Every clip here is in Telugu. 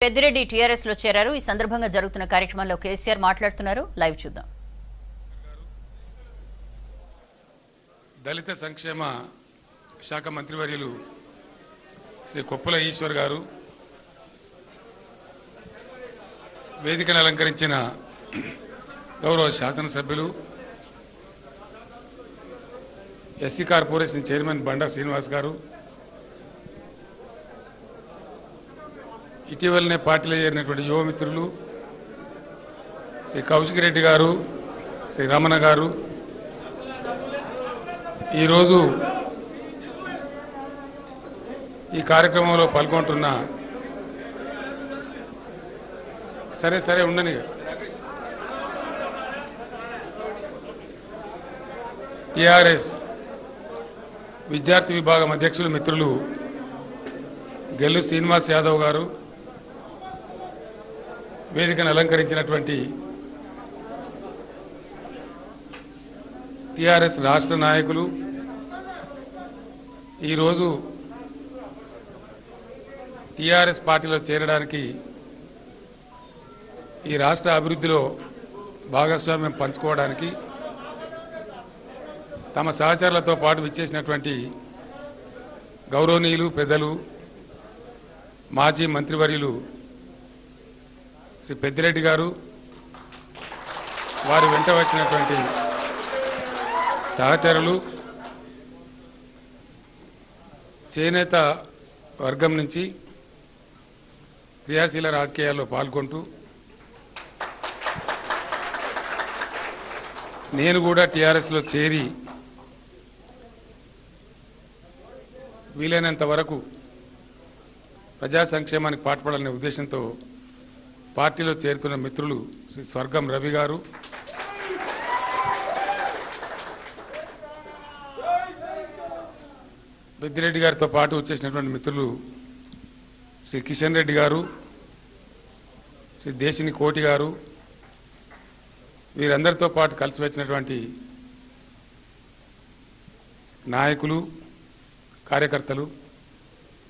పెద్దిరెడ్డి టీఆర్ఎస్ లో చేరారు. ఈ సందర్భంగా జరుగుతున్న కార్యక్రమంలో కేసీఆర్ మాట్లాడుతున్నారు. లైవ్ చూద్దాం. దళిత సంక్షేమ శాఖ మంత్రివర్యులు శ్రీ కొప్పుల ఈశ్వర్ గారు, వేదికను అలంకరించిన గౌరవ శాసనసభ్యులు, ఎస్సీ కార్పొరేషన్ చైర్మన్ బండా శ్రీనివాస్ గారు, ఇటీవలనే పార్టీలో చేరినటువంటి యువమిత్రులు శ్రీ కౌశిక్ రెడ్డి గారు, శ్రీ రమణ గారు, ఈరోజు ఈ కార్యక్రమంలో పాల్గొంటున్న సరే ఉండని టిఆర్ఎస్ విద్యార్థి విభాగం అధ్యక్షులు మిత్రులు గెల్లు శ్రీనివాస్ యాదవ్ గారు, వేదికను అలంకరించినటువంటి టిఆర్ఎస్ రాష్ట్ర నాయకులు, ఈరోజు టిఆర్ఎస్ పార్టీలో చేరడానికి ఈ రాష్ట్ర అభివృద్ధిలో భాగస్వామ్యం పంచుకోవడానికి తమ సహచరులతో పాటు విచ్చేసినటువంటి గౌరవనీయులు పెద్దలు మాజీ మంత్రివర్యులు శ్రీ పెద్దిరెడ్డి గారు, వారి వెంట వచ్చినటువంటి సహచరులు, చేనేత వర్గం నుంచి క్రియాశీల రాజకీయాల్లో పాల్గొంటూ నేను కూడా టీఆర్ఎస్లో చేరి వీలైనంత వరకు ప్రజా సంక్షేమానికి పాటుపడాలనే ఉద్దేశంతో పార్టీలో చేరుతున్న మిత్రులు శ్రీ స్వర్గం రవి గారు, పెద్దిరెడ్డి గారితో పాటు వచ్చేసినటువంటి మిత్రులు శ్రీ కిషన్ రెడ్డి గారు, శ్రీ దేశిని కోటి గారు, వీరందరితో పాటు కలిసి వచ్చినటువంటి నాయకులు, కార్యకర్తలు,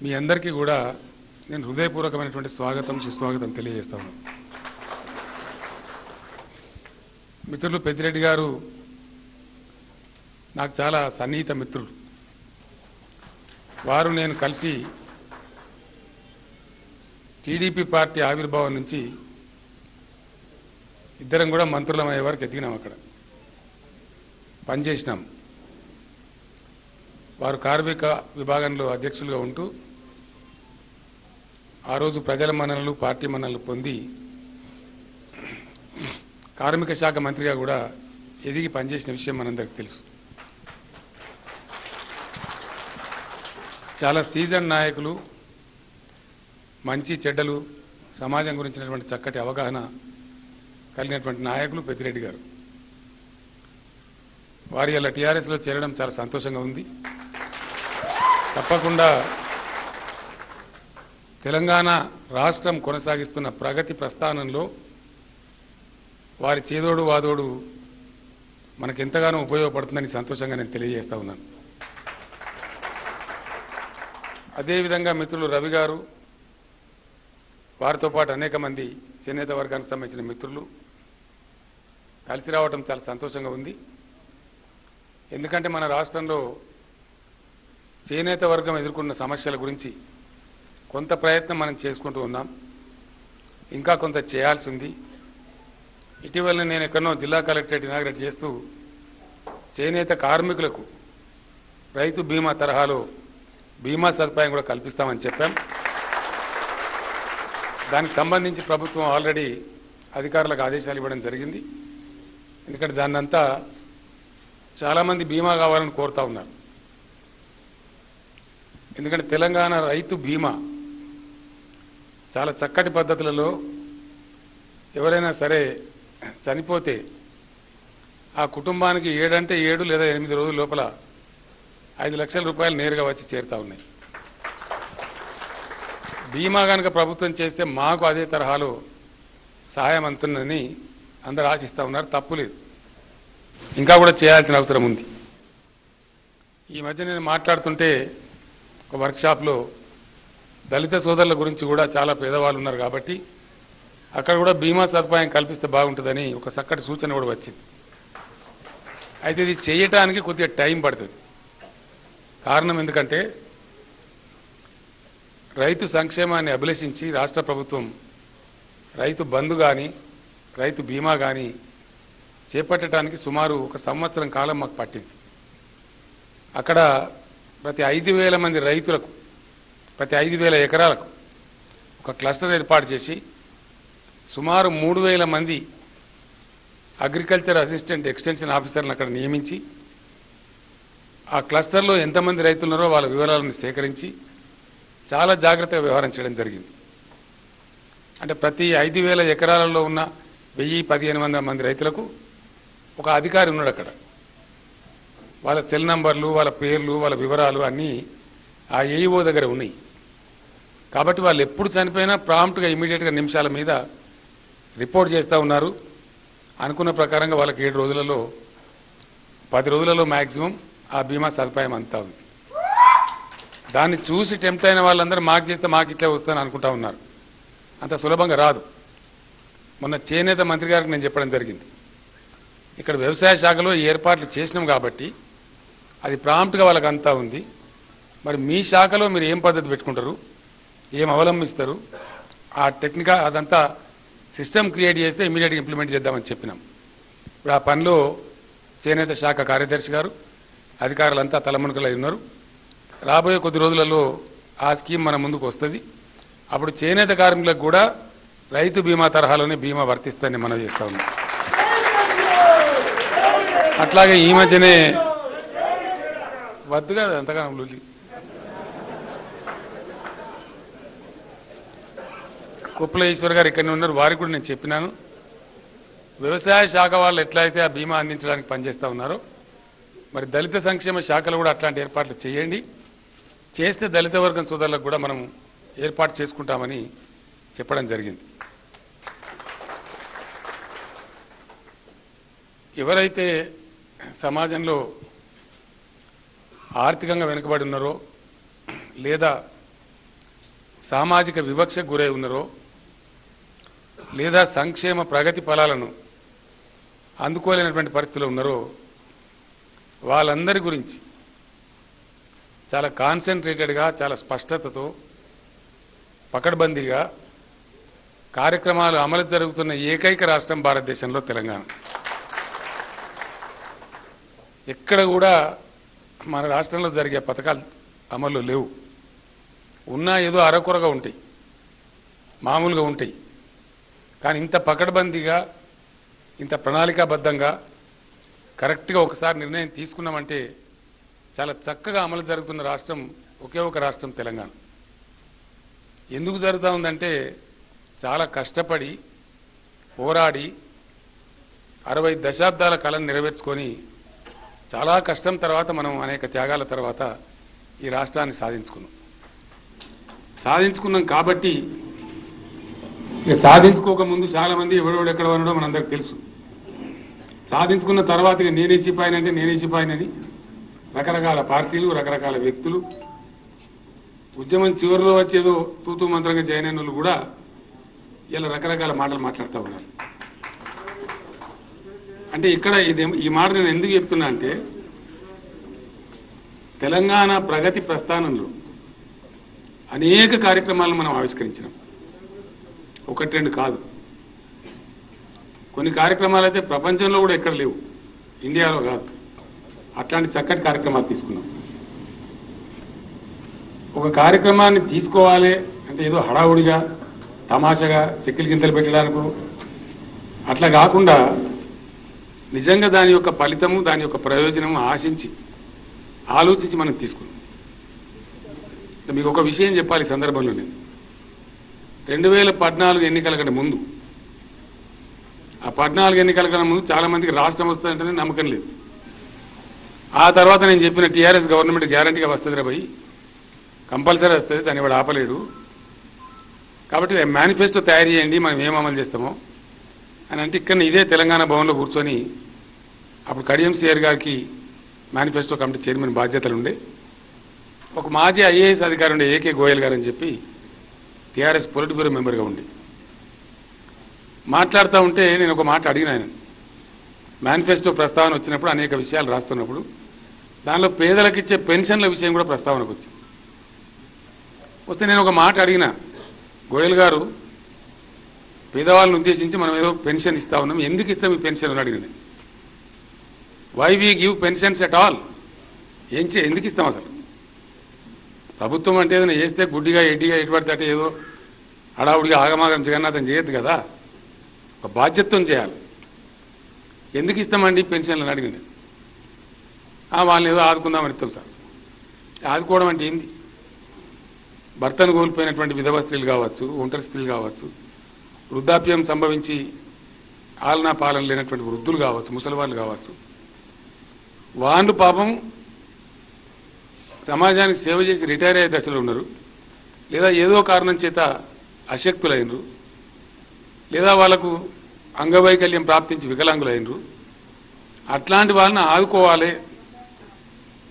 మీ అందరికీ కూడా నేను హృదయపూర్వకమైనటువంటి స్వాగతం, సుస్వాగతం తెలియజేస్తాను. మిత్రులు పెద్దిరెడ్డి గారు నాకు చాలా సన్నిహిత మిత్రులు. వారు నేను కలిసి టీడీపీ పార్టీ ఆవిర్భావం నుంచి ఇద్దరం కూడా మంత్రులం అయ్యే వరకు ఎదిగినాం, అక్కడ పనిచేసినాం. వారు కార్మిక విభాగంలో అధ్యక్షులుగా ఉంటూ ఆ రోజు ప్రజల మన్ననలు, పార్టీ మన్ననలు పొంది కార్మిక శాఖ మంత్రిగా కూడా ఎదిగి పనిచేసిన విషయం మనందరికీ తెలుసు. చాలా సీజన్ నాయకులు, మంచి చెడ్డలు, సమాజం గురించినటువంటి చక్కటి అవగాహన కలిగినటువంటి నాయకులు పెద్దిరెడ్డి గారు. వారి ఇలా టీఆర్ఎస్లో చేరడం చాలా సంతోషంగా ఉంది. తప్పకుండా తెలంగాణ రాష్ట్రం కొనసాగిస్తున్న ప్రగతి ప్రస్థానంలో వారి చేదోడు వాదోడు మనకెంతగానో ఉపయోగపడుతుందని సంతోషంగా నేను తెలియజేస్తా ఉన్నాను. అదేవిధంగా మిత్రులు రవి గారు, వారితో పాటు అనేక మంది చేనేత వర్గానికి సంబంధించిన మిత్రులు కలిసి రావడం చాలా సంతోషంగా ఉంది. ఎందుకంటే మన రాష్ట్రంలో చేనేత వర్గం ఎదుర్కొన్న సమస్యల గురించి కొంత ప్రయత్నం మనం చేసుకుంటూ ఉన్నాం, ఇంకా కొంత చేయాల్సి ఉంది. ఇటీవల నేను ఎక్కడో జిల్లా కలెక్టరేట్ ఇనాగ్రేట్ చేస్తూ చేనేత కార్మికులకు రైతు బీమా తరహాలో బీమా సదుపాయం కూడా కల్పిస్తామని చెప్పాం. దానికి సంబంధించి ప్రభుత్వం ఆల్రెడీ అధికారులకు ఆదేశాలు ఇవ్వడం జరిగింది. ఎందుకంటే దాన్నంతా చాలామంది బీమా కావాలని కోరుతా ఉన్నారు. ఎందుకంటే తెలంగాణ రైతు బీమా చాలా చక్కటి పద్ధతులలో ఎవరైనా సరే చనిపోతే ఆ కుటుంబానికి 7 అంటే 7 లేదా 8 రోజుల లోపల 5 లక్షల రూపాయలు నేరుగా వచ్చి చేరుతా ఉన్నాయి. బీమా కనుక ప్రభుత్వం చేస్తే మాకు అదే తరహాలో సహాయం అందుతుందని అందరూ ఆశిస్తూ ఉన్నారు. తప్పులేదు, ఇంకా కూడా చేయాల్సిన అవసరం ఉంది. ఈ మధ్య నేను మాట్లాడుతుంటే ఒక వర్క్షాప్లో దళిత సోదరుల గురించి కూడా చాలా పేదవాళ్ళు ఉన్నారు కాబట్టి అక్కడ కూడా బీమా సదుపాయం కల్పిస్తే బాగుంటుందని ఒక చక్కటి సూచన కూడా వచ్చింది. అయితే ఇది చేయటానికి కొద్దిగా టైం పడుతుంది. కారణం ఎందుకంటే రైతు సంక్షేమాన్ని అభిలషించి రాష్ట్ర ప్రభుత్వం రైతు బంధు కానీ రైతు బీమా కానీ చేపట్టడానికి సుమారు 1 సంవత్సరం కాలం మాకు పట్టింది. అక్కడ ప్రతి 5,000 మంది రైతులకు ప్రతి 5,000 ఎకరాలకు ఒక క్లస్టర్ ఏర్పాటు చేసి సుమారు 3,000 మంది అగ్రికల్చర్ అసిస్టెంట్ ఎక్స్టెన్షన్ ఆఫీసర్లను అక్కడ నియమించి ఆ క్లస్టర్లో ఎంతమంది రైతులున్నారో వాళ్ళ వివరాలను సేకరించి చాలా జాగ్రత్తగా వ్యవహరించడం జరిగింది. అంటే ప్రతి 5,000 ఎకరాలలో ఉన్న 1,000-1,500 మంది రైతులకు ఒక అధికారి ఉన్నాడు. అక్కడ వాళ్ళ సెల్ నంబర్లు, వాళ్ళ పేర్లు, వాళ్ళ వివరాలు అన్నీ ఆ ఏఈఓ దగ్గర ఉన్నాయి. కాబట్టి వాళ్ళు ఎప్పుడు చనిపోయినా ప్రాంప్ట్గా ఇమీడియట్గా నిమిషాల మీద రిపోర్ట్ చేస్తూ ఉన్నారు. అనుకున్న ప్రకారంగా వాళ్ళకి 7 రోజులలో 10 రోజులలో మ్యాక్సిమం ఆ బీమా సదుపాయం అంతా ఉంది. దాన్ని చూసి టెంప్ట్ అయిన వాళ్ళందరూ మాకు చేస్తే మాకు ఇట్లే వస్తాను అనుకుంటా ఉన్నారు. అంత సులభంగా రాదు. మొన్న చేనేత మంత్రి గారికి నేను చెప్పడం జరిగింది, ఇక్కడ వ్యవసాయ శాఖలో ఏర్పాట్లు చేసినాం కాబట్టి అది ప్రాంప్ట్గా వాళ్ళకి అంతా ఉంది. మరి మీ శాఖలో మీరు ఏం పద్ధతి పెట్టుకుంటారు, ఏం అవలంబిస్తారు, ఆ టెక్నికల్ అదంతా సిస్టమ్ క్రియేట్ చేస్తే ఇమీడియట్గా ఇంప్లిమెంట్ చేద్దామని చెప్పినాం. ఇప్పుడు ఆ పనిలో చేనేత శాఖ కార్యదర్శి గారు అధికారులంతా తలమునకలై ఉన్నారు. రాబోయే కొద్ది రోజులలో ఆ స్కీమ్ మన ముందుకు వస్తుంది. అప్పుడు చేనేత కార్మికులకు కూడా రైతు బీమా తరహాలోనే బీమా వర్తిస్తుందని మనం చేస్తూ ఉన్నాం. అట్లాగే ఈ మధ్యనే వద్దుగా అంతగా కుప్పల ఈశ్వర్ గారు ఇక్కడనే ఉన్నారు, వారికి కూడా నేను చెప్పినాను. వ్యవసాయ శాఖ వాళ్ళు ఎట్లయితే ఆ బీమా అందించడానికి పనిచేస్తూ ఉన్నారో మరి దళిత సంక్షేమ శాఖలు కూడా అట్లాంటి ఏర్పాట్లు చేయండి. చేస్తే దళిత వర్గం సోదరులకు కూడా మనం ఏర్పాటు చేసుకుంటామని చెప్పడం జరిగింది. ఎవరైతే సమాజంలో ఆర్థికంగా వెనుకబడి ఉన్నారో లేదా సామాజిక వివక్షకు గురై ఉన్నారో లేదా సంక్షేమ ప్రగతి ఫలాలను అందుకోలేనటువంటి పరిస్థితుల్లో ఉన్నారో వాళ్ళందరి గురించి చాలా కాన్సన్ట్రేటెడ్గా చాలా స్పష్టతతో పకడ్బందీగా కార్యక్రమాలు అమలు జరుగుతున్న ఏకైక రాష్ట్రం భారతదేశంలో తెలంగాణ. ఎక్కడ కూడా మన రాష్ట్రంలో జరిగే పథకాలు అమలు లేవు. ఉన్నా ఏదో అరకొరగా ఉంటాయి, మామూలుగా ఉంటాయి. కానీ ఇంత పకడ్బందీగా ఇంత ప్రణాళికాబద్ధంగా కరెక్ట్గా ఒకసారి నిర్ణయం తీసుకున్నామంటే చాలా చక్కగా అమలు జరుగుతున్న రాష్ట్రం ఒకే ఒక రాష్ట్రం తెలంగాణ. ఎందుకు జరుగుతూ ఉందంటే చాలా కష్టపడి పోరాడి 60 దశాబ్దాల కళను నెరవేర్చుకొని చాలా కష్టం తర్వాత మనం అనేక త్యాగాల తర్వాత ఈ రాష్ట్రాన్ని సాధించుకున్నాం కాబట్టి ఇక సాధించుకోకముందు చాలామంది ఎవడెక్కడ ఉన్నాడో మనందరికి తెలుసు. సాధించుకున్న తర్వాత ఇక నేనే సిపాయినంటే నేనే సిపాయినని రకరకాల పార్టీలు రకరకాల వ్యక్తులు ఉద్యమం చివరిలో వచ్చేదో తూతూ మంత్రంగా జాయిన్ అయిన వాళ్ళు కూడా ఇలా రకరకాల మాటలు మాట్లాడుతూ ఉన్నారు. అంటే ఇక్కడ ఈ మాట నేను ఎందుకు చెప్తున్నా అంటే తెలంగాణ ప్రగతి ప్రస్థానంలో అనేక కార్యక్రమాలను మనం ఆవిష్కరించినాం. 1-2 కాదు. కొన్ని కార్యక్రమాలు అయితే ప్రపంచంలో కూడా ఎక్కడ లేవు, ఇండియాలో కాదు. అట్లాంటి చక్కటి కార్యక్రమాలు తీసుకున్నాం. ఒక కార్యక్రమాన్ని తీసుకోవాలి అంటే ఏదో హడావుడిగా తమాషగా చెక్కిలి గింతలు పెట్టడానికో అట్లా కాకుండా నిజంగా దాని యొక్క ఫలితము దాని యొక్క ప్రయోజనము ఆలోచించి మనం తీసుకున్నాం. మీకు ఒక విషయం చెప్పాలి ఈ సందర్భంలో, నేను 2014 ఎన్నికల కంటే ముందు ఆ 14 ఎన్నికల కన్నా ముందు చాలామందికి రాష్ట్రం వస్తుందంటేనే నమ్మకం లేదు. ఆ తర్వాత నేను చెప్పిన టీఆర్ఎస్ గవర్నమెంట్ గ్యారంటీగా వస్తుంది రా భయ్, కంపల్సరీ వస్తుంది, దాన్ని వాడు ఆపలేడు. కాబట్టి మేనిఫెస్టో తయారు చేయండి, మనం ఏం అమలు చేస్తామో అని అంటే ఇక్కడ ఇదే తెలంగాణ భవన్లో కూర్చొని అప్పుడు కడియం సిఆర్ గారికి మేనిఫెస్టో కమిటీ చైర్మన్ బాధ్యతలు ఉండే ఒక మాజీ ఐఏఎస్ అధికారి ఉండే ఏకే గోయల్ గారు అని చెప్పి టీఆర్ఎస్ పొలిట్ బ్యూరో మెంబర్గా ఉండి మాట్లాడుతూ ఉంటే నేను ఒక మాట అడిగినాను. మేనిఫెస్టో ప్రస్తావన వచ్చినప్పుడు అనేక విషయాలు రాస్తున్నప్పుడు దానిలో పేదలకు ఇచ్చే పెన్షన్ల విషయం కూడా ప్రస్తావనకు వచ్చింది. వస్తే నేను ఒక మాట అడిగిన, గోయల్ గారు పేదవాళ్ళని ఉద్దేశించి మనం ఏదో పెన్షన్ ఇస్తా ఉన్నాం, ఎందుకు ఇస్తాం ఈ పెన్షన్ అని అడిగిన. Why we give pensions at all, ఎందుకు ఇస్తాం అసలు? ప్రభుత్వం అంటే ఏదైనా చేస్తే గుడ్డిగా ఎడ్డిగా ఎటువంటి అంటే ఏదో హడావుడిగా ఆగమాగం జగన్నాథం చేయొద్దు కదా, ఒక బాధ్యతతో చేయాలి. ఎందుకు ఇస్తామండి పెన్షన్లు అని అడిగింది. వాళ్ళని ఏదో ఆదుకుందామని ఇస్తాం సార్. ఆదుకోవడం అంటే ఏంది? భర్తను కోల్పోయినటువంటి విధవ స్త్రీలు కావచ్చు, ఒంటరి స్త్రీలు కావచ్చు, వృద్ధాప్యం సంభవించి ఆలనా పాలన లేనటువంటి వృద్ధులు కావచ్చు, ముసలివాళ్ళు కావచ్చు, వాళ్ళు పాపం సమాజానికి సేవ చేసి రిటైర్ అయ్యే దశలో ఉన్నారు, లేదా ఏదో కారణం చేత అశక్తులైనరు, లేదా వాళ్ళకు అంగవైకల్యం ప్రాప్తించి వికలాంగులైనరు. అట్లాంటి వాళ్ళని ఆదుకోవాలి,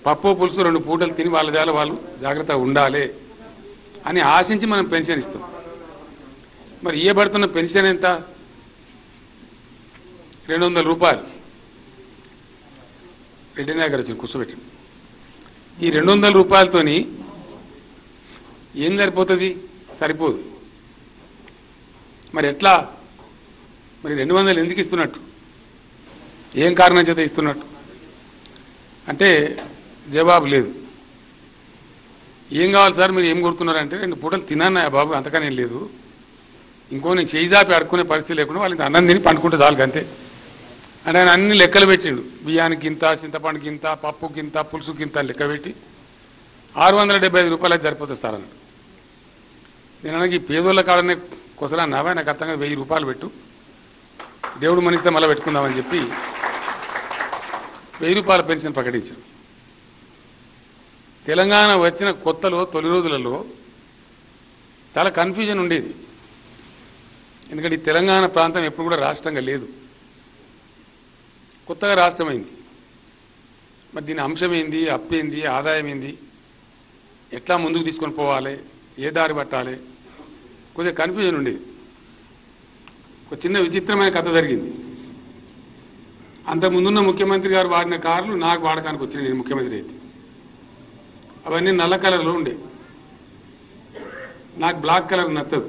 పప్పు పులుసు 2 పూటలు తిని వాళ్ళ జాల వాళ్ళు జాగ్రత్తగా ఉండాలి అని ఆశించి మనం పెన్షన్ ఇస్తాం. మరి ఇవ్వబడుతున్న పెన్షన్ ఎంత? 200 రూపాయలు. రెడ్డి నాయక్ గారు వచ్చిన కూర్చోబెట్టండి. ఈ 200 రూపాయలతోని ఏం సరిపోతుంది? సరిపోదు. మరి ఎట్లా? మరి 200 ఎందుకు ఇస్తున్నట్టు? ఏం కారణం చేత ఇస్తున్నట్టు అంటే జవాబు లేదు. ఏం కావాలి సార్, మీరు ఏం కొడుతున్నారంటే 2 పూటలు తిన్నానా బాబు, అంతకనే లేదు, ఇంకో నేను చేయిజాపి అడుక్కునే పరిస్థితి లేకుండా వాళ్ళకి అన్నం తిని పండుకుంటే చాలు అంతే అంటే ఆయన అన్ని లెక్కలు పెట్టిండు. బియ్యానికి ఇంత, చింతపండుకి ఇంత, పప్పుకి ఇంత, పులుసుకి ఇంత లెక్క పెట్టి 675 రూపాయలు సరిపోతుంది సార్ అన్నాడు. నేను అనగా ఈ పేదోళ్ళ కాడనే కొసలా నావా, నాకు అర్థంగా 1000 రూపాయలు పెట్టు, దేవుడు మనిస్తే మళ్ళీ పెట్టుకుందామని చెప్పి 1000 రూపాయల పెన్షన్ ప్రకటించారు. తెలంగాణ వచ్చిన కొత్తలో తొలి రోజులలో చాలా కన్ఫ్యూజన్ ఉండేది. ఎందుకంటే ఈ తెలంగాణ ప్రాంతం ఎప్పుడు కూడా రాష్ట్రంగా లేదు, కొత్తగా రాష్ట్రమైంది. మరి దీని అంశం ఏంది, అప్పేంది, ఆదాయం ఏంది, ఎట్లా ముందుకు తీసుకొని పోవాలి, ఏ దారి పట్టాలి, కొద్దిగా కన్ఫ్యూజన్ ఉండేది. ఒక చిన్న విచిత్రమైన కథ జరిగింది. అంతకుముందున్న ముఖ్యమంత్రి గారు వాడిన కార్లు నాకు వాడకానికి వచ్చినాయి, నేను ముఖ్యమంత్రి అయితే. అవన్నీ నల్ల కలర్లో ఉండే, నాకు బ్లాక్ కలర్ నచ్చదు.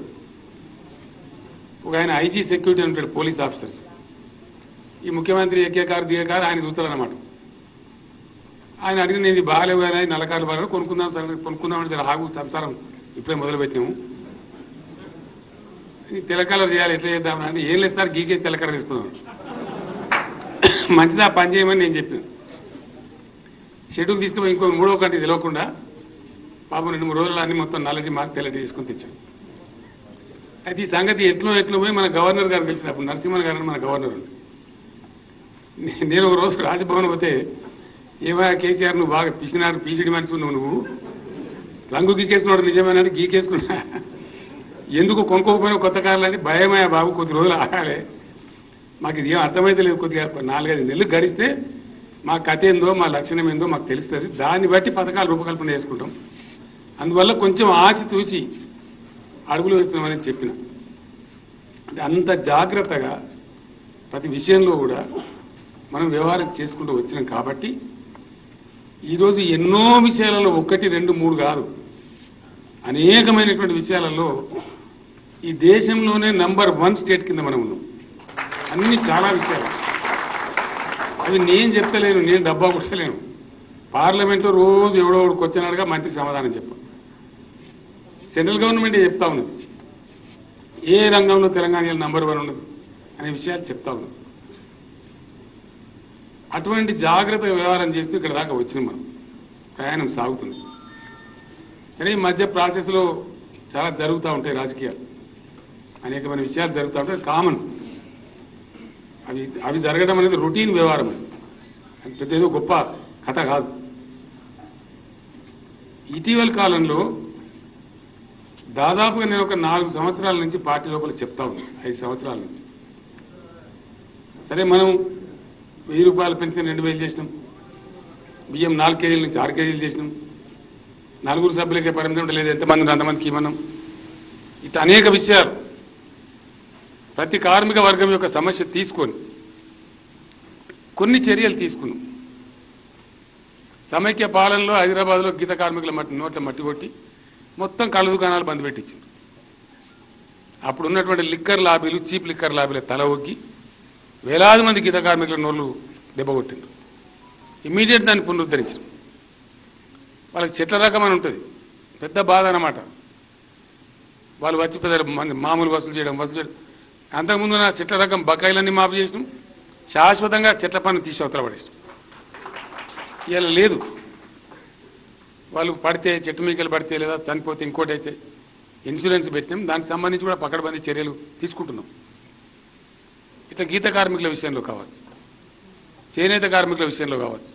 ఒక ఆయన ఐజీ సెక్యూరిటీ ఉంటాడు, పోలీస్ ఆఫీసర్స్. ఈ ముఖ్యమంత్రి ఎక్కే కారు దిగే కారు ఆయన చూస్తాడనమాట. ఆయన అడిగిన ఇది బాగాలేవు కానీ నల్ల కార్లు బాగా కొనుక్కుందాం సార్, కొనుక్కుందామని సరే ఆగు, సంసారం ఇప్పుడే మొదలుపెట్టినాము, తెల్ల కలర్ చేయాలి, ఎట్లా చేద్దామని అంటే ఏం లేదు సార్, గీకేసి తెల్ల కలర్ తీసుకుందాం. మంచిదా పని చేయమని నేను చెప్పాను. షెడ్యూల్ తీసుకుని ఇంకో 3వ కంటి తెలియకుండా పాపం 2-3 రోజులు అన్ని మొత్తం నల్లటి మార్చి తెల్లటి తీసుకొని తెచ్చాను. అయితే ఈ సంగతి ఎట్లో పోయి మన గవర్నర్ గారు తెలిసింది. అప్పుడు నరసింహన్ గారు మన గవర్నర్ ఉంది. నేను ఒక రోజు రాజభవన్ పోతే, ఏమా కేసీఆర్ నువ్వు బాగా పిసినారు, పీజీడి మనిషి నువ్వు రంగు గీకేసుకున్నాడు, నిజమేనంటే గీకేసుకున్నా, ఎందుకు కొనుక్కోకపోయినా కొత్త కార్లు అంటే భయమయ్యా బాబు, కొద్ది రోజులు ఆగాలి, మాకు ఇది ఏం అర్థమైతే లేదు, కొద్దిగా 4-5 నెలలు గడిస్తే మా కథ ఏందో, మా లక్షణం ఏందో మాకు తెలుస్తుంది, దాన్ని బట్టి పథకాలు రూపకల్పన చేసుకుంటాం, అందువల్ల కొంచెం ఆచితూచి అడుగులు వేస్తున్నామని చెప్పిన. అంటే అంత జాగ్రత్తగా ప్రతి విషయంలో కూడా మనం వ్యవహారం చేసుకుంటూ వచ్చినాం. కాబట్టి ఈరోజు ఎన్నో విషయాలలో 1, 2, 3 కాదు, అనేకమైనటువంటి విషయాలలో ఈ దేశంలోనే నంబర్ 1 స్టేట్ కింద మనం ఉన్నాం. అన్ని చాలా విషయాలు అవి నేను చెప్తలేను, నేను డబ్బా కొట్టలేను. పార్లమెంట్లో రోజు ఎవడో క్వశ్చన్ అడగా మంత్రి సమాధానం చెప్పాను. సెంట్రల్ గవర్నమెంటే చెప్తా ఉన్నది ఏ రంగంలో తెలంగాణ నంబర్ 1 ఉన్నది అనే విషయాలు చెప్తా ఉన్నది. అటువంటి జాగ్రత్తగా వ్యవహారం చేస్తూ ఇక్కడ దాకా వచ్చినాం, మనం ప్రయాణం సాగుతుంది. సరే, ఈ మధ్య ప్రాసెస్లో చాలా జరుగుతూ ఉంటాయి రాజకీయాలు, అనేకమైన విషయాలు జరుగుతూ ఉంటాయి, కామన్. అవి జరగడం అనేది రొటీన్ వ్యవహారం, అది పెద్ద ఏదో గొప్ప కథ కాదు. ఇటీవల కాలంలో దాదాపుగా నేను ఒక 4 సంవత్సరాల నుంచి పార్టీ లోపల చెప్తా ఉన్నాను, 5 సంవత్సరాల నుంచి. సరే, మనం 1000 రూపాయల పెన్షన్ 2000 చేసినాం, బియ్యం 4 కేజీల నుంచి 6 కేజీలు చేసినాం, 4 సభ్యులకే పరిమితం లేదు, ఎంతమంది అంతమందికి ఇవ్వన్నాం. ఇటు అనేక విషయాలు ప్రతి కార్మిక వర్గం యొక్క సమస్య తీసుకొని కొన్ని చర్యలు తీసుకున్నాం. సమైక్య పాలనలో హైదరాబాద్లో గీత కార్మికుల నోట్ల మట్టి కొట్టి మొత్తం కళ్ళ దుకాణాలు బంద్ పెట్టించారు. అప్పుడు ఉన్నటువంటి లిక్కర్ లాబీలు, చీప్ లిక్కర్ లాబీల తల ఒగ్గి వేలాది మంది గీత కార్మికుల నోళ్ళు దెబ్బకొట్టిండ్రు. ఇమ్మీడియట్ దాన్ని పునరుద్ధరించారు. వాళ్ళకి చెట్ల రకం అని ఉంటుంది, పెద్ద బాధ అన్నమాట. వాళ్ళు వచ్చి పెద్ద మామూలు వసూలు చేయడం. అంతకుముందు నా చెట్ల రకం బకాయిలన్నీ మాఫీ చేసినాం, శాశ్వతంగా చెట్ల పన్ను తీసి అవతల పడేసినాం. ఇలా లేదు, వాళ్ళు పడితే చెట్టు మీకలు పడితే లేదా చనిపోతే ఇంకోటి అయితే ఇన్సూరెన్స్ పెట్టినాం, దానికి సంబంధించి కూడా పకడ్బందీ చర్యలు తీసుకుంటున్నాం. ఇట్లా గీత కార్మికుల విషయంలో కావచ్చు, చేనేత కార్మికుల విషయంలో కావచ్చు,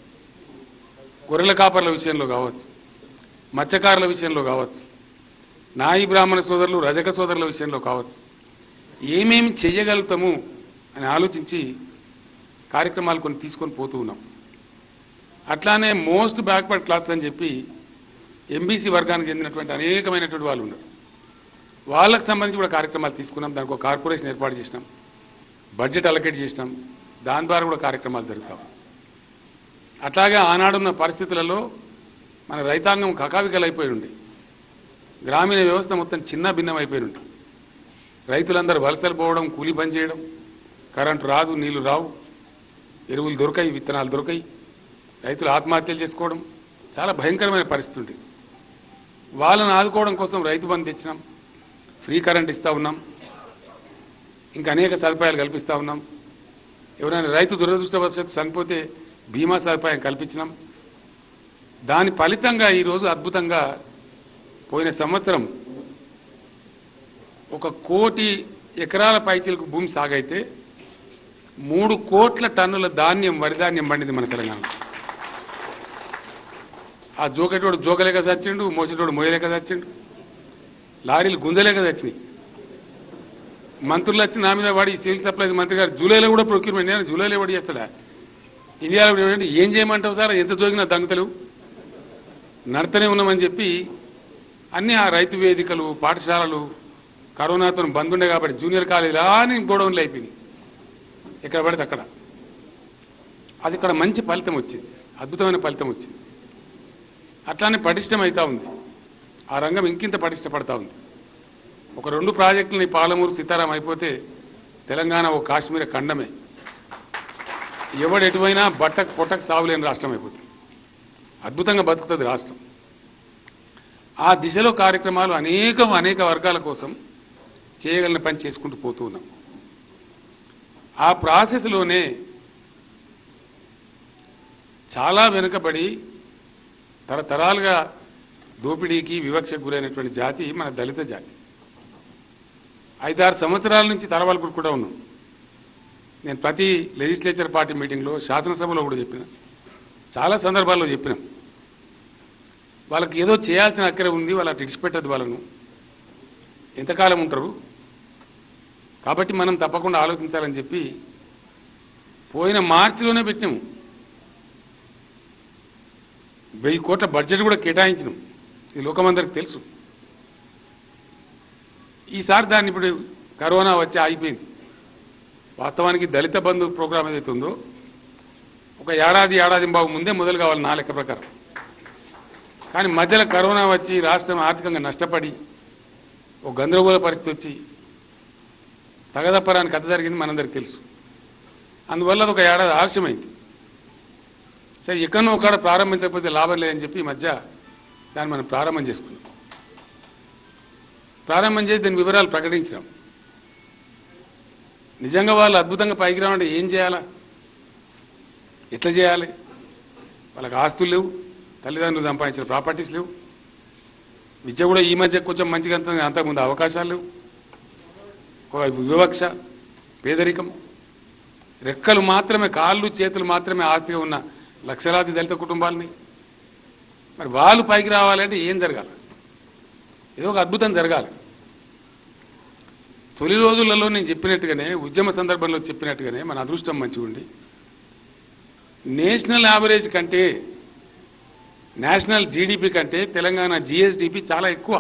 గొర్రెల కాపర్ల విషయంలో కావచ్చు, మత్స్యకారుల విషయంలో కావచ్చు, నాయి బ్రాహ్మణ సోదరులు, రజక సోదరుల విషయంలో కావచ్చు, ఏమేమి చెయ్యగలుగుతాము అని ఆలోచించి కార్యక్రమాలు కొన్ని తీసుకొని పోతూ ఉన్నాం. అట్లానే మోస్ట్ బ్యాక్వర్డ్ క్లాస్ అని చెప్పి ఎంబీసీ వర్గానికి చెందినటువంటి అనేకమైనటువంటి వాళ్ళు ఉన్నారు. వాళ్ళకు సంబంధించి కూడా కార్యక్రమాలు తీసుకున్నాం. దానికి ఒక కార్పొరేషన్ ఏర్పాటు చేసినాం, బడ్జెట్ అలొకేట్ చేసినాం, దాని ద్వారా కూడా కార్యక్రమాలు జరుగుతాం. అట్లాగే ఆనాడున్న పరిస్థితులలో మన రైతాంగం కకావికలైపోయి ఉండి, గ్రామీణ వ్యవస్థ మొత్తం చిన్న భిన్నం అయిపోయి ఉండి, రైతులందరూ వలసలు పోవడం, కూలి పని చేయడం, కరెంటు రాదు, నీళ్లు రావు, ఎరువులు దొరకాయి, విత్తనాలు దొరకాయి, రైతులు ఆత్మహత్యలు చేసుకోవడం, చాలా భయంకరమైన పరిస్థితి ఉంది. వాళ్ళని ఆదుకోవడం కోసం రైతు బంధు తెచ్చినాం, ఫ్రీ కరెంట్ ఇస్తూ ఉన్నాం, ఇంకా అనేక సదుపాయాలు కల్పిస్తూ ఉన్నాం. ఎవరైనా రైతు దురదృష్టవశాత్తు చనిపోతే బీమా సదుపాయం కల్పించినాం. దాని ఫలితంగా ఈరోజు అద్భుతంగా పోయిన సంవత్సరం 1 కోటి ఎకరాల పైచీలకు భూమి సాగైతే 3 కోట్ల టన్నుల ధాన్యం, వరిధాన్యం పండింది మన తెలంగాణ. ఆ జోకేటోడు జోకలేక చచ్చిండు, మోసేటోడు మోయలేక చచ్చిండు, లారీలు గుంజలేక చచ్చినాయి. మంత్రులు వచ్చి నా మీద వాడి సివిల్ సప్లైస్ మంత్రి గారు జూలైలో కూడా ప్రొక్యూర్మెంట్, నేను జూలైలో వాడి చేస్తాడా, ఇండియాలో ఏం చేయమంటావు సార్, ఎంత జోగినా దంగుతలు నడతనే ఉన్నామని చెప్పి అన్నీ ఆ రైతు వేదికలు, పాఠశాలలు కరోనాతో బంద్ ఉండే కాబట్టి జూనియర్ కాలేజీలు అని గోడౌన్లు అయిపోయినాయి, ఎక్కడ పడితే అక్కడ. అది ఇక్కడ మంచి ఫలితం వచ్చింది, అద్భుతమైన ఫలితం వచ్చింది. అట్లానే పటిష్టం అవుతూ ఉంది, ఆ రంగం ఇంకింత పటిష్టపడతా ఉంది. ఒక 2 ప్రాజెక్టులని పాలమూరు, సీతారాం అయిపోతే తెలంగాణ ఒక కాశ్మీర ఖండమే, ఎవడు ఎటువైనా బట్టకు పొట్టకు సాగులేని రాష్ట్రం అయిపోతుంది, అద్భుతంగా బతుకుతుంది రాష్ట్రం. ఆ దిశలో కార్యక్రమాలు అనేక వర్గాల కోసం చేయగలిగిన పని చేసుకుంటూ పోతూ ఉన్నాం. ఆ ప్రాసెస్లోనే చాలా వెనుకబడి తరతరాలుగా దోపిడీకి, వివక్షకు గురైనటువంటి జాతి మన దళిత జాతి. 5-6 సంవత్సరాల నుంచి తరవాళ్ళు కూడా ఉన్నాం. నేను ప్రతి లెజిస్లేచర్ పార్టీ మీటింగ్లో, శాసనసభలో కూడా చెప్పిన, చాలా సందర్భాల్లో చెప్పినాం, వాళ్ళకి ఏదో చేయాల్సిన అక్కర ఉంది, వాళ్ళకి ఇడిచిపెట్టద్దు, వాళ్ళను ఎంతకాలం ఉంటారు, కాబట్టి మనం తప్పకుండా ఆలోచించాలని చెప్పి పోయిన మార్చిలోనే పెట్టినాము. 1000 కోట్ల బడ్జెట్ కూడా కేటాయించినాం, ఇది లోకమందరికి తెలుసు. ఈసారి దాన్ని ఇప్పుడు కరోనా వచ్చి ఆగిపోయింది. వాస్తవానికి దళిత బంధు ప్రోగ్రాం ఏదైతే ఉందో ఒక ఏడాది బాగు ముందే మొదలు కావాలి నా లెక్క ప్రకారం. కానీ మధ్యలో కరోనా వచ్చి రాష్ట్రం ఆర్థికంగా నష్టపడి ఒక గందరగోళ పరిస్థితి వచ్చి తగదప్పరాని కథ జరిగింది, మనందరికి తెలుసు. అందువల్ల అది ఒక ఏడాది ఆలస్యమైంది. సరే, ఎక్కడో ఒకడ ప్రారంభించకపోతే లాభం లేదని చెప్పి ఈ మధ్య దాన్ని మనం ప్రారంభం చేసుకున్నాం. ప్రారంభం చేసి దాని వివరాలు ప్రకటించినాం. నిజంగా వాళ్ళు అద్భుతంగా పైకి రావాలంటే ఏం చేయాలా, ఎట్లా చేయాలి? వాళ్ళకి ఆస్తులు లేవు, తల్లిదండ్రులు సంపాదించిన ప్రాపర్టీస్ లేవు, విద్య కూడా ఈ మధ్య కొంచెం మంచిగా అంతకుముందు అవకాశాలు లేవు, ఒక వివక్ష, పేదరికం, రెక్కలు మాత్రమే, కాళ్ళు చేతులు మాత్రమే ఆస్తిగా ఉన్న లక్షలాది దళిత కుటుంబాలని. మరి వాళ్ళు పైకి రావాలంటే ఏం జరగాలి? ఏదో ఒక అద్భుతం జరగాలి. తొలి రోజులలో నేను చెప్పినట్టుగానే, ఉద్యమ సందర్భంలో చెప్పినట్టుగానే మన అదృష్టం మంచిగా ఉండి నేషనల్ యావరేజ్ కంటే, నేషనల్ జీడిపి కంటే తెలంగాణ జిఎస్డిపి చాలా ఎక్కువ.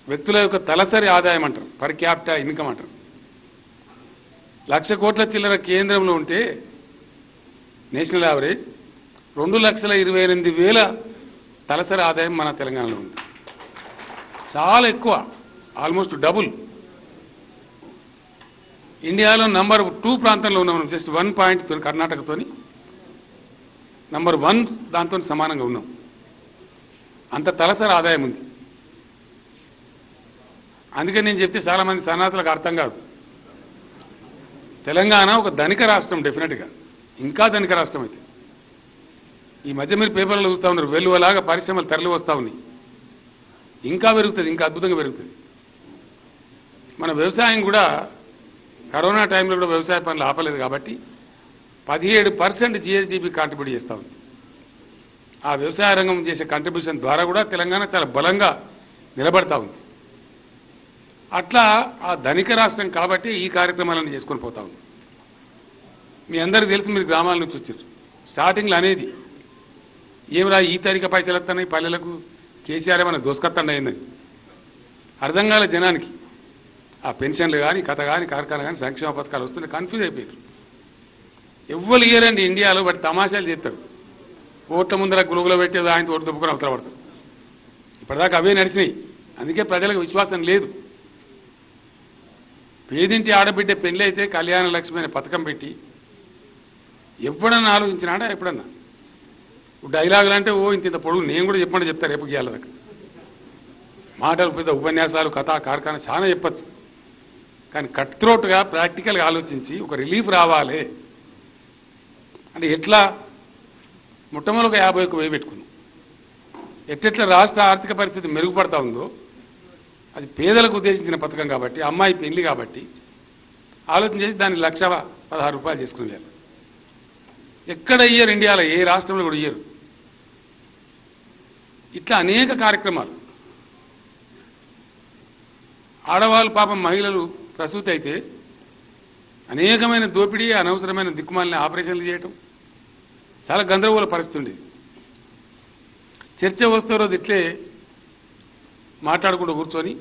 వ్యక్తుల యొక్క తలసరి ఆదాయం అంటారు, పర్ క్యాపిటా ఇన్కమ్ అంటారు. 1,00,000 కోట్ల చిల్లర కేంద్రంలో ఉంటే నేషనల్ యావరేజ్ 2,28,000 తలసరి ఆదాయం మన తెలంగాణలో ఉంది. చాలా ఎక్కువ, ఆల్మోస్ట్ డబుల్. ఇండియాలో నంబర్ 2 ప్రాంతంలో ఉన్నాం మనం, జస్ట్ 1 పాయింట్తో కర్ణాటకతోని నంబర్ 1 దాంతో సమానంగా ఉన్నాం. అంత తలసరి ఆదాయం ఉంది. అందుకే నేను చెప్తే చాలామంది సన్నాసులకు అర్థం కాదు. తెలంగాణ ఒక ధనిక రాష్ట్రం, డెఫినెట్గా ఇంకా ధనిక రాష్ట్రం అయితే. ఈ మధ్య మీరు పేపర్లో చూస్తూ ఉన్నారు, వెలువలాగా పరిశ్రమలు తరలి వస్తూ ఉన్నాయి. ఇంకా పెరుగుతుంది, ఇంకా అద్భుతంగా పెరుగుతుంది. మన వ్యవసాయం కూడా కరోనా టైంలో కూడా వ్యవసాయ పనులు ఆపలేదు కాబట్టి 17% GSDP కాంట్రిబ్యూట్ చేస్తూ ఉంది. ఆ వ్యవసాయ రంగం చేసే కాంట్రిబ్యూషన్ ద్వారా కూడా తెలంగాణ చాలా బలంగా నిలబడతా ఉంది. అట్లా ఆ ధనిక రాష్ట్రం కాబట్టి ఈ కార్యక్రమాలను చేసుకొని పోతా ఉంది. మీ అందరికీ తెలుసు, మీరు గ్రామాల నుంచి వచ్చారు. స్టార్టింగ్లో అనేది ఏమిరా ఈ తారీఖు పైసలు వస్తున్నాయి పల్లెలకు, కేసీఆర్ ఏమైనా దోసుకొత్తండి అయిందని అర్థం కాలే జనానికి. ఆ పెన్షన్లు కానీ కథ కానీ కార్ఖానా కానీ సంక్షేమ పథకాలు వస్తుంటే కన్ఫ్యూజ్ అయిపోయారు. ఎవ్వరు ఇయ్యరండి ఇండియాలో, బట్ తమాషాలు చేస్తారు. ఓట్ల ముందర గురుగులో పెట్టేది ఆయన ఓటు దొప్పుకొని అవతల పడతారు. ఇప్పటిదాకా అవే నడిచినాయి. అందుకే ప్రజలకు విశ్వాసం లేదు. పేదింటి ఆడబిడ్డ పెళ్ళి అయితే కళ్యాణ లక్ష్మి అనే పథకం పెట్టి ఎప్పుడన్నా ఆలోచించినాడా? ఎప్పుడన్నా డైలాగులు అంటే ఇంత పొడుగు నేను కూడా చెప్పండి చెప్తారు రేపు గీయాల దాకా. మాటలు పెద్ద ఉపన్యాసాలు కథా కార్ఖానా చాలా చెప్పచ్చు. కానీ కట్ త్రోట్గా ప్రాక్టికల్గా ఆలోచించి ఒక రిలీఫ్ రావాలి అంటే ఎట్లా? మొట్టమొదటి ఒక 51,000 పెట్టుకున్నాం. ఎట్లా రాష్ట్ర ఆర్థిక పరిస్థితి మెరుగుపడతా ఉందో, అది పేదలకు ఉద్దేశించిన పథకం కాబట్టి, అమ్మాయి పెళ్లి కాబట్టి ఆలోచన చేసి దాన్ని 1,16 రూపాయలు చేసుకుని ఎక్కడ ఇయ్యరు, ఇండియాలో ఏ రాష్ట్రంలో కూడా ఇయ్యరు. ఇట్లా అనేక కార్యక్రమాలు. ఆడవాళ్ళు పాపం మహిళలు ప్రసూతి అయితే అనేకమైన దోపిడీ, అనవసరమైన దిక్కుమాలిన ఆపరేషన్లు చేయటం, చాలా గందరగోళ పరిస్థితి ఉండేది. చర్చ వస్తే రోజు ఇట్లే మాట్లాడుకుంటూ కూర్చొని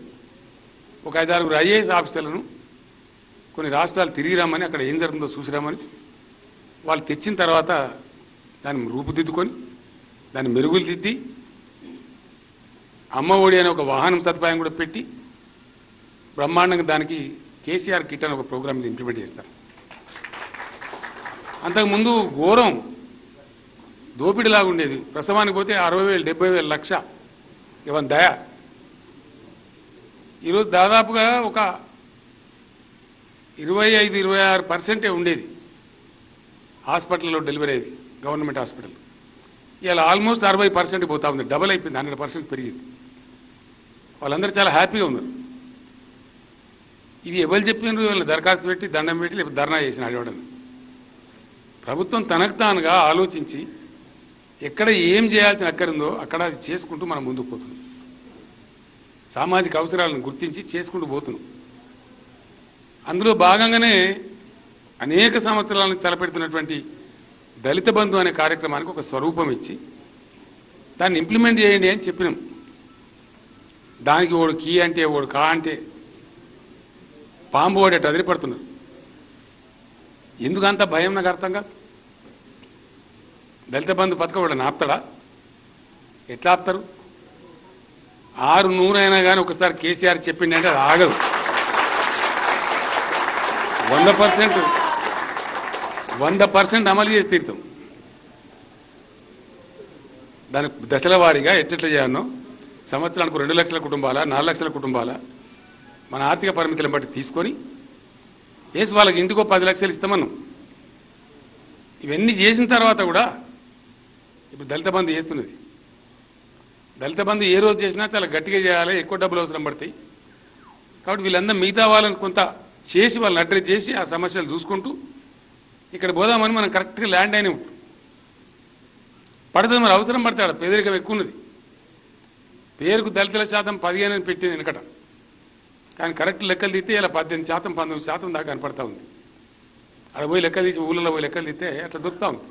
ఒక 5-6 IAS ఆఫీసర్లను కొన్ని రాష్ట్రాలు తిరిగి రమ్మని, అక్కడ ఏం జరుగుతుందో చూసిరామని వాళ్ళు తెచ్చిన తర్వాత దాన్ని రూపుదిద్దుకొని దాన్ని మెరుగులు దిద్ది అమ్మ ఒడి అనే ఒక వాహనం సదుపాయం కూడా పెట్టి బ్రహ్మాండంగా దానికి కేసీఆర్ కిట్ అని ఒక ప్రోగ్రామ్ ఇంప్లిమెంట్ చేస్తారు. అంతకుముందు ఘోరం దోపిడిలాగా ఉండేది. ప్రసవానికి పోతే 60,000, 70,000, 1,00,000 ఇవన్నీ దయ. ఈరోజు దాదాపుగా ఒక 25-26% ఉండేది హాస్పిటల్లో డెలివరీ అయ్యేది, గవర్నమెంట్ హాస్పిటల్. ఇలా ఆల్మోస్ట్ 60% పోతా ఉంది, డబల్ అయిపోయింది, 100% పెరిగింది. వాళ్ళందరూ చాలా హ్యాపీగా ఉన్నారు. ఇవి ఎవరు చెప్పినారు? వీళ్ళు దరఖాస్తు పెట్టి దండం పెట్టి లేకపోతే ధర్నా చేసిన అడవడం. ప్రభుత్వం తనకు తానుగా ఆలోచించి ఎక్కడ ఏం చేయాల్సిన అక్కరుందో అక్కడ అది చేసుకుంటూ మనం ముందుకు పోతున్నాం. సామాజిక అవసరాలను గుర్తించి చేసుకుంటూ పోతున్నాం. అందులో భాగంగానే అనేక సంవత్సరాలను తలపెడుతున్నటువంటి దళిత బంధు అనే కార్యక్రమానికి ఒక స్వరూపం ఇచ్చి దాన్ని ఇంప్లిమెంట్ చేయండి అని చెప్పినాం. దానికి ఓడు కీ అంటే ఓడు కా అంటే పాంబు వాడేట అదిరిపడుతున్నారు. ఎందుకంత భయం నాకు అర్థం కాదు. దళిత బంధు పథకం వాడు ఆపుతాడా? ఎట్లా ఆపుతారు? 600 అయినా కానీ ఒకసారి కేసీఆర్ చెప్పిండే అంటే అది ఆగదు. 100% అమలు చేసి తీరుతాం. దానికి దశల వారీగా ఎట్లా చేయాలనో, సంవత్సరానికి 2 లక్షల కుటుంబాల, 4 లక్షల కుటుంబాల మన ఆర్థిక పరిమితులను బట్టి తీసుకొని వేసి వాళ్ళకి ఇంటికో 10 లక్షలు ఇస్తామన్నాం. ఇవన్నీ చేసిన తర్వాత కూడా ఇప్పుడు దళిత బంధు చేస్తున్నది. దళిత బంధు ఏ రోజు చేసినా చాలా గట్టిగా చేయాలి, ఎక్కువ డబ్బులు అవసరం పడతాయి. కాబట్టి వీళ్ళందరూ మిగతా వాళ్ళని కొంత చేసి వాళ్ళని అడ్రస్ చేసి ఆ సమస్యలు చూసుకుంటూ ఇక్కడ పోదామని మనం కరెక్ట్గా ల్యాండ్ అయిన పడుతుంది. మరి అవసరం పడతాడు, పేదరికం ఎక్కువ ఉన్నది. పేరుకు దళితుల శాతం 15 అని పెట్టింది వెనకట, కానీ కరెక్ట్ లెక్కలు తీస్తే ఇలా 18%, 19% దాకా కనపడతా ఉంది. అక్కడ పోయి లెక్కలు తీసి ఊళ్ళలో పోయి లెక్కలు తీస్తే అట్లా దొరుకుతూ ఉంది.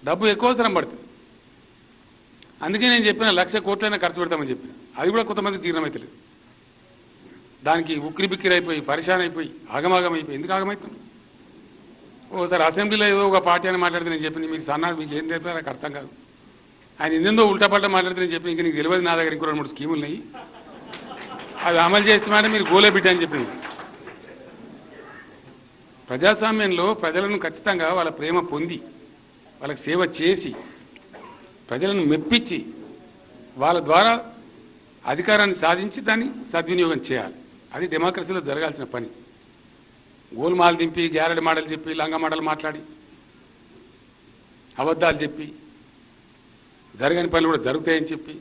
డబ్బు ఎక్కువ అవసరం పడుతుంది. అందుకే నేను చెప్పిన 1,00,000 కోట్లైనా ఖర్చు పెడతామని చెప్పిన. అది కూడా కొంతమంది జీర్ణమైతలేదు. దానికి ఉక్కిరి బిక్కిరి అయిపోయి పరిశాన్ అయిపోయి ఆగమాగం అయిపోయి ఎందుకు ఆగమవుతుంది? ఓసారి అసెంబ్లీలో ఏదో ఒక పార్టీ అని మాట్లాడితే నేను చెప్పిన మీకు సన్నా మీకు ఏం తెలిపినా నాకు అర్థం కాదు. ఆయన ఇందేందో ఉల్టా పల్టా మాట్లాడితే నేను చెప్పిన ఇంక నీకు తెలియదు నా దగ్గర ఇంకో 2-3 స్కీములు ఉన్నాయి అవి అమలు చేస్తామంటే మీరు గోలే బిడ్డ అని చెప్పింది. ప్రజాస్వామ్యంలో ప్రజలను ఖచ్చితంగా వాళ్ళ ప్రేమ పొంది వాళ్ళకి సేవ చేసి ప్రజలను మెప్పించి వాళ్ళ ద్వారా అధికారాన్ని సాధించి దాన్ని సద్వినియోగం చేయాలి. అది డెమోక్రసీలో జరగాల్సిన పని. గోల్మాలు దింపి గ్యారెడ్ మాటలు చెప్పి లంగ మాటలు మాట్లాడి అబద్ధాలు చెప్పి జరగని పనులు కూడా జరుగుతాయని చెప్పి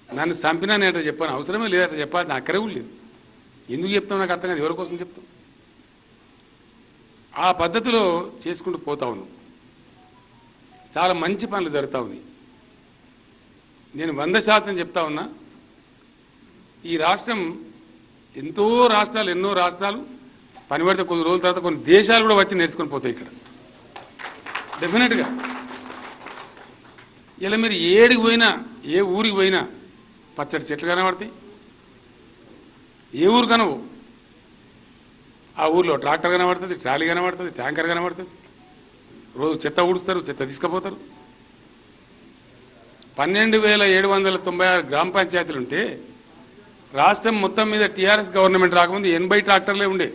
నన్ను చంపినా నేను అట్లా చెప్పాను, అవసరమే లేదట చెప్పాల్సిన అక్కడే లేదు. ఎందుకు చెప్తాం నాకు అర్థం కాదు, ఎవరి కోసం చెప్తాం? ఆ పద్ధతిలో చేసుకుంటూ పోతా ఉన్నాం. చాలా మంచి పనులు జరుగుతూ ఉన్నాయి. నేను 100% చెప్తా ఉన్నా, ఈ రాష్ట్రం ఎన్నో రాష్ట్రాలు పని పడితే కొద్ది రోజుల తర్వాత కొన్ని దేశాలు కూడా వచ్చి నేర్చుకొని పోతాయి ఇక్కడ డెఫినెట్గా. ఇలా మీరు ఏడికి పోయినా ఏ ఊరికి పోయినా పచ్చడి చెట్లు కనబడతాయి. ఏ ఊరు కనవు ఆ ఊర్లో ట్రాక్టర్ కనబడుతుంది, ట్రాలీ కనబడుతుంది, ట్యాంకర్ కనబడుతుంది. రోజు చెత్త ఊడుస్తారు, చెత్త తీసుకుపోతారు. 12,796 గ్రామ పంచాయతీలు ఉంటే రాష్ట్రం మొత్తం మీద టీఆర్ఎస్ గవర్నమెంట్ రాకముందు 80 ట్రాక్టర్లే ఉండే.